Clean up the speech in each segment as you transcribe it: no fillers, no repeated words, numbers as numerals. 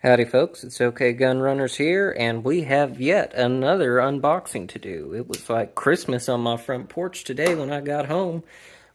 Howdy folks, it's OK-GUNRUNNERS here, and we have yet another unboxing to do. It was like Christmas on my front porch today when I got home.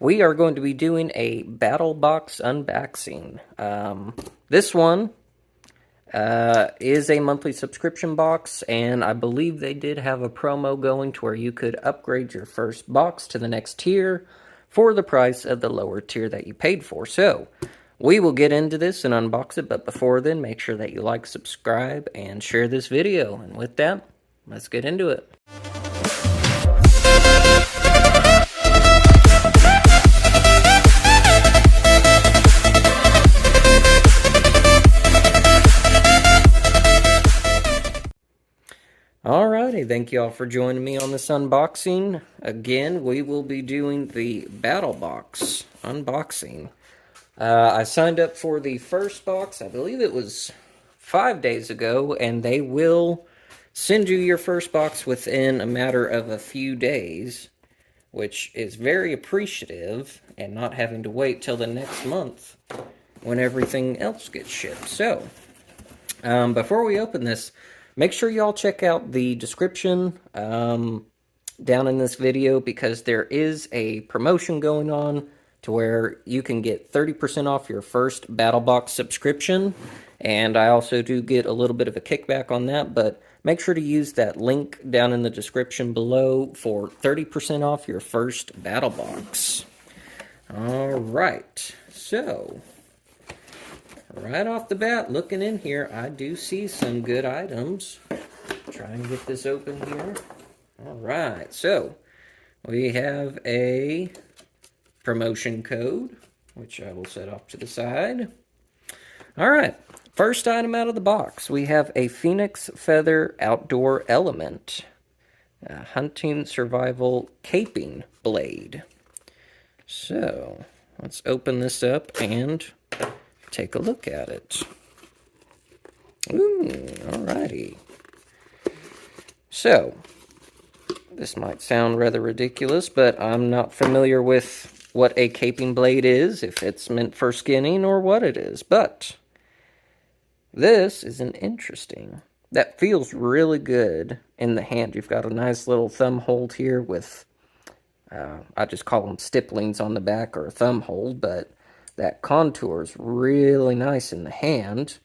We are going to be doing a BattleBox unboxing. This one is a monthly subscription box, and I believe they did have a promo going to where you could upgrade your first box to the next tier for the price of the lower tier that you paid for. So, we will get into this and unbox it, but before then, make sure that you like, subscribe, and share this video. And with that, let's get into it. Alrighty, thank you all for joining me on this unboxing. Again, we will be doing the BattleBox unboxing. I signed up for the first box, I believe it was 5 days ago, and they will send you your first box within a matter of a few days, which is very appreciative, and not having to wait till the next month when everything else gets shipped. So, before we open this, make sure y'all check out the description down in this video, because there is a promotion going on to where you can get 30% off your first BattleBox subscription, and I also do get a little bit of a kickback on that, but make sure to use that link down in the description below for 30% off your first BattleBox. Alright, so right off the bat, looking in here, I do see some good items. Try and get this open here. Alright, so we have a promotion code, which I will set off to the side. Alright, first item out of the box, we have a Phoenix Feather Outdoor Element, a hunting survival caping blade. So, let's open this up and take a look at it. Ooh, alrighty. So, this might sound rather ridiculous, but I'm not familiar with what a caping blade is, if it's meant for skinning or what it is, but this is an interesting. That feels really good in the hand. You've got a nice little thumb hold here with, I just call them stipplings on the back, or a thumb hold, but that contour is really nice in the hand.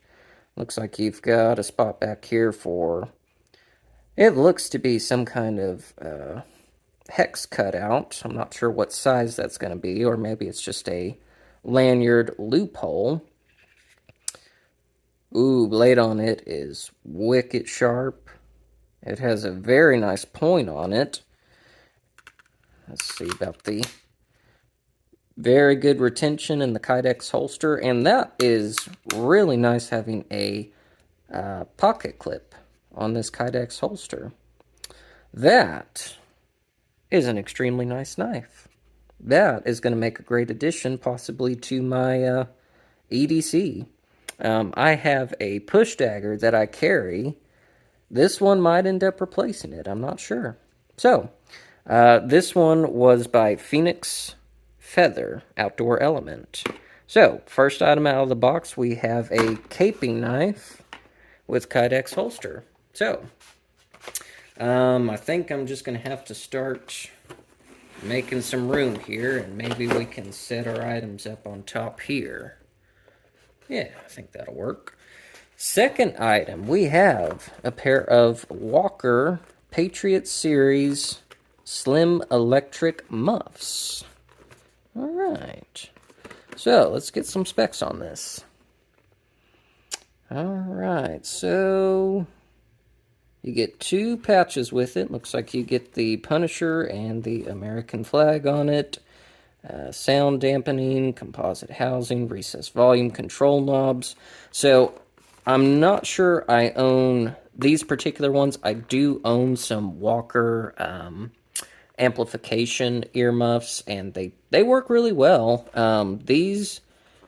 Looks like you've got a spot back here for, it looks to be some kind of hex cutout. I'm not sure what size that's going to be, or maybe it's just a lanyard loophole. Ooh, blade on it is wicked sharp. It has a very nice point on it. Let's see about the very good retention in the Kydex holster, and that is really nice having a pocket clip on this Kydex holster. That is an extremely nice knife. That is going to make a great addition, possibly, to my EDC. I have a push dagger that I carry. This one might end up replacing it. I'm not sure. So, this one was by Phoenix Feather Outdoor Element. So, first item out of the box, we have a caping knife with Kydex holster. So, I think I'm just going to have to start making some room here, and maybe we can set our items up on top here. Yeah, I think that'll work. Second item, we have a pair of Walker Patriot Series Slim Electric Muffs. Alright, so let's get some specs on this. Alright, so you get 2 patches with it. Looks like you get the Punisher and the American flag on it. Sound dampening, composite housing, recessed volume control knobs. So, I'm not sure I own these particular ones. I do own some Walker amplification earmuffs, and they work really well. These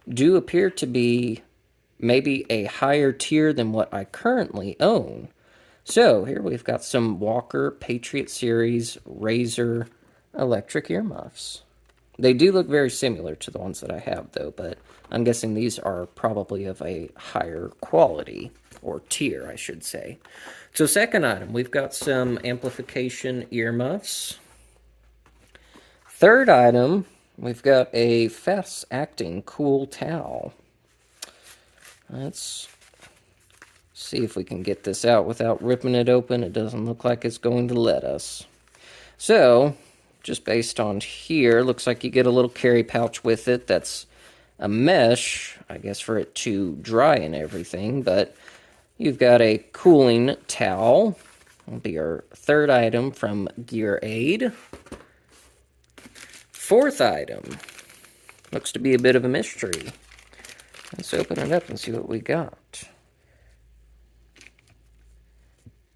do appear to be maybe a higher tier than what I currently own. So, here we've got some Walker Patriot Series Razor electric earmuffs. They do look very similar to the ones that I have, though, but I'm guessing these are probably of a higher quality, or tier, I should say. So second item, we've got some amplification earmuffs. Third item, we've got a fast-acting cool towel. Let's see if we can get this out without ripping it open. It doesn't look like it's going to let us. So, just based on here, looks like you get a little carry pouch with it that's a mesh, I guess, for it to dry and everything, but you've got a cooling towel. That'll be our third item from Gear Aid. Fourth item looks to be a bit of a mystery. Let's open it up and see what we got.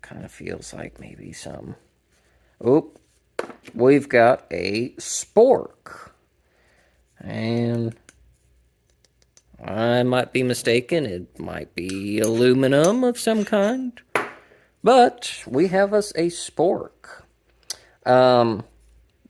Kind of feels like maybe some... Oh, we've got a spork. And I might be mistaken. It might be aluminum of some kind. But we have us a spork.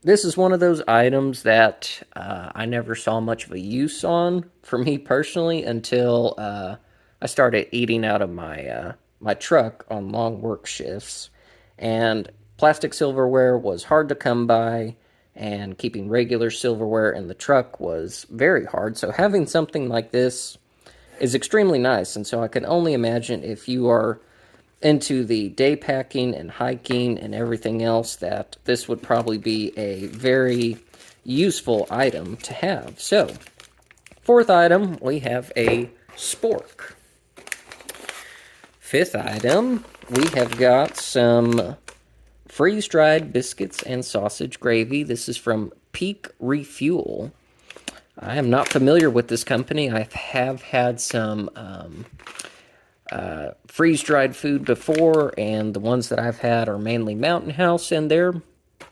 This is one of those items that I never saw much of a use on, for me personally, until I started eating out of my my truck on long work shifts. And plastic silverware was hard to come by, and keeping regular silverware in the truck was very hard. So having something like this is extremely nice. And so I can only imagine if you are into the day packing and hiking and everything else, that this would probably be a very useful item to have. So, fourth item, we have a spork. Fifth item, we have got some freeze-dried biscuits and sausage gravy. This is from Peak Refuel. I am not familiar with this company. I have had some freeze-dried food before, and the ones that I've had are mainly Mountain House, and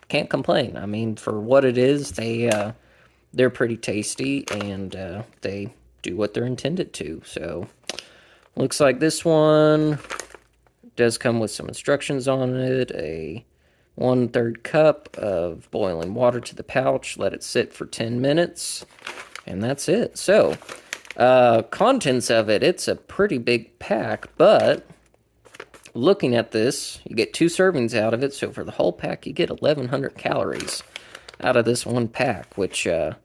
can't complain. I mean, for what it is, they're pretty tasty, and they do what they're intended to. So, looks like this one does come with some instructions on it. A 1/3 cup of boiling water to the pouch. Let it sit for 10 minutes, and that's it. So, contents of it, it's a pretty big pack, but looking at this, you get 2 servings out of it, so for the whole pack, you get 1,100 calories out of this one pack, which, that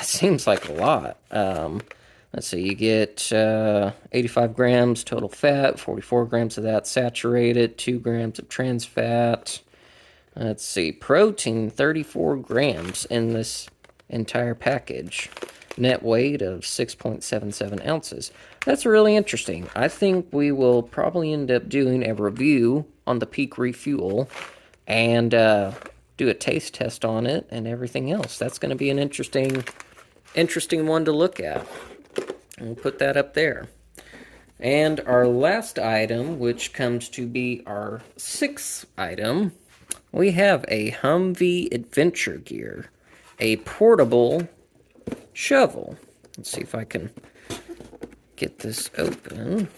seems like a lot. Let's see, you get 85 grams total fat, 44 grams of that saturated, 2 grams of trans fat. Let's see, protein, 34 grams in this entire package. Net weight of 6.77 ounces. That's really interesting. I think we will probably end up doing a review on the Peak Refuel and do a taste test on it and everything else. That's going to be an interesting one to look at. We'll put that up there. And our last item, which comes to be our 6th item, we have a Humvee Adventure Gear, a portable shovel. Let's see if I can get this open.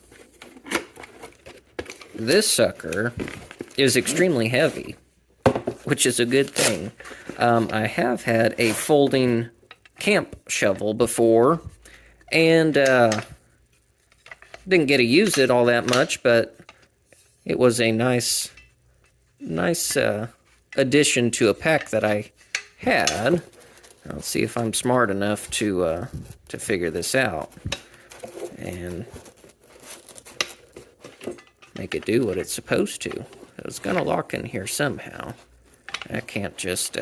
This sucker is extremely heavy, which is a good thing. I have had a folding camp shovel before, and didn't get to use it all that much, but it was a nice addition to a pack that I had. I'll see if I'm smart enough to figure this out and make it do what it's supposed to. It's gonna lock in here somehow. I can't just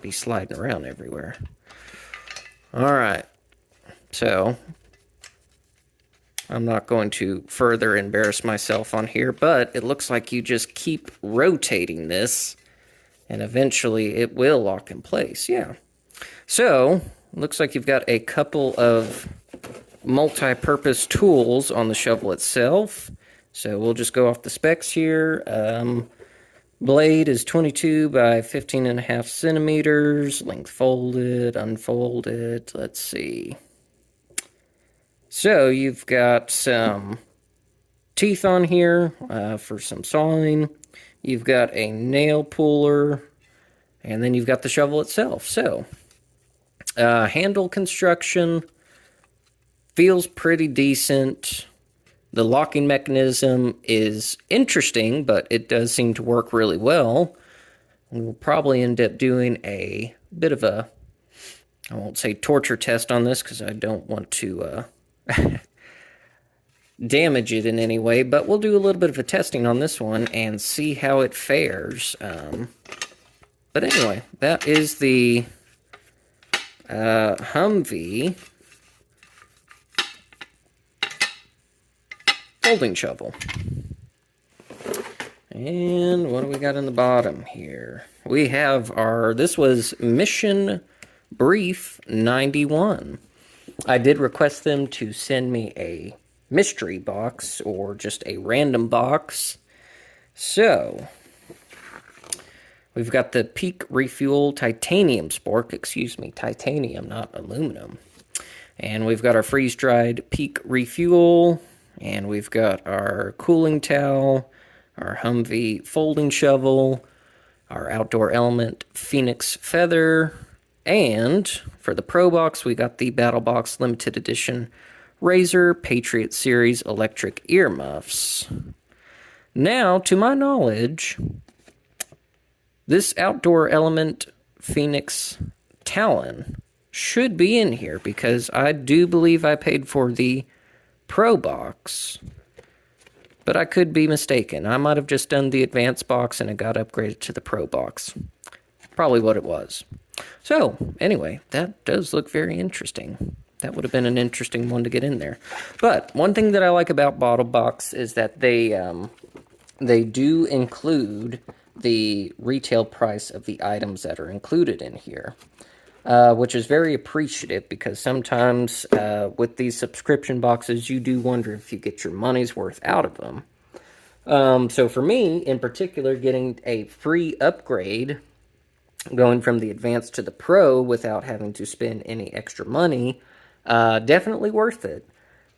be sliding around everywhere. Alright, so I'm not going to further embarrass myself on here, but it looks like you just keep rotating this and eventually it will lock in place. Yeah. So, looks like you've got a couple of multi-purpose tools on the shovel itself. So we'll just go off the specs here. Blade is 22 by 15.5 centimeters. Length folded, unfolded. Let's see. So you've got some teeth on here for some sawing. You've got a nail puller. And then you've got the shovel itself. So, Handle construction feels pretty decent. The locking mechanism is interesting, but it does seem to work really well. We'll probably end up doing a bit of a, I won't say torture test on this because I don't want to damage it in any way, but we'll do a little bit of a testing on this one and see how it fares. But anyway, that is the Humvee folding shovel. And what do we got in the bottom here? We have this was Mission Brief 91. I did request them to send me a mystery box or just a random box. So, we've got the Peak Refuel Titanium Spork, titanium, not aluminum. And we've got our freeze-dried Peak Refuel, and we've got our cooling towel, our Humvee folding shovel, our Outdoor Element Phoenix Feather, and for the Pro Box, we got the BattleBox Limited Edition Razor Patriot Series electric earmuffs. Now, to my knowledge, this Outdoor Element Phoenix Talon should be in here because I do believe I paid for the Pro Box, but I could be mistaken. I might have just done the Advanced Box and it got upgraded to the Pro Box. Probably what it was. So, anyway, that does look very interesting. That would have been an interesting one to get in there. But one thing that I like about BattleBox is that they do include the retail price of the items that are included in here, which is very appreciative because sometimes with these subscription boxes, you do wonder if you get your money's worth out of them. So for me, in particular, getting a free upgrade going from the Advanced to the Pro without having to spend any extra money, definitely worth it.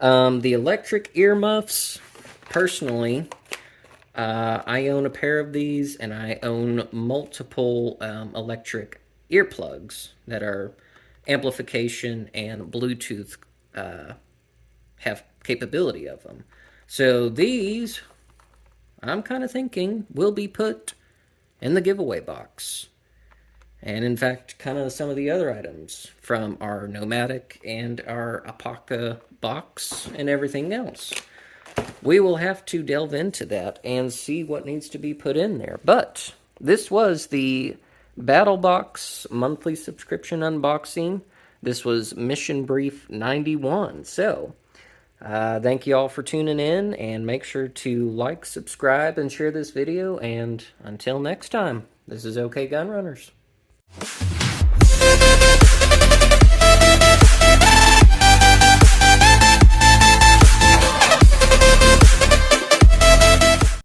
The electric earmuffs, personally, I own a pair of these, and I own multiple electric earplugs that are amplification and Bluetooth have capability of them. So these, I'm kind of thinking, will be put in the giveaway box. And in fact, kind of some of the other items from our Nomadic and our Apaca box and everything else. We will have to delve into that and see what needs to be put in there. But this was the BattleBox Monthly Subscription unboxing. This was Mission Brief 91. So, thank you all for tuning in, and make sure to like, subscribe, and share this video. And until next time, this is OK Gunrunners.